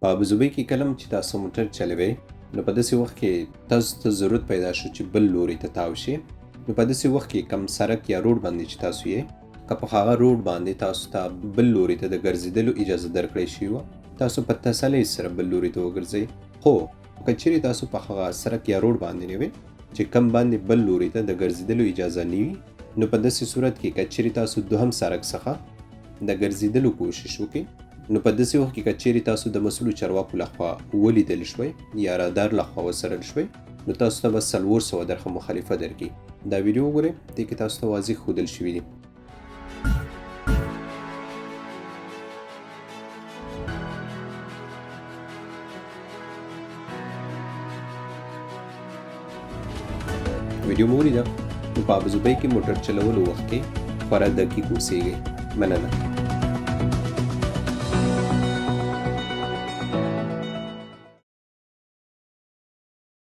په ابوظبي کې کله هم چې تاسو موټر چلوئ نو په داسې وخت کې تاسو ته ضرورت پیدا شو چې بل لوري ته تاو شئ، نو په داسې وخت کې کم سړک یا روډ باندې چې تاسو یې که په هغه روډ باندې تاسو ته بل لوري ته د ګرځېدلو اجازه درکړی شوې وه، تاسو په تسلۍ سره بل لوري ته وګرځئ. خو که چیرې تاسو په هغه سړک یا روډ باندې نه وئ چې کم باندې بل لوري ته د ګرځېدلو اجازه نه وي، نو په داسې صورت کې که چیرې تاسو دوهم سړک څخه د ګرځېدلو کوشش وکړئ، نو په داسې وخت کې که چیرې تاسو د مسؤلو چارواکو لخوا ولیدل شوئ یا رادار لخوا وڅارل شوئ، نو تاسو ته به 400 درخه مخالفه درکړي. دا ویډیو وګورئ، دې کې تاسو ته واضح ښودل شوي دي. ویډیو مو ولیده، نو په ابوظبي کې موټر چلولو وخت کې خورا دقیق اوسیږئ. مننه.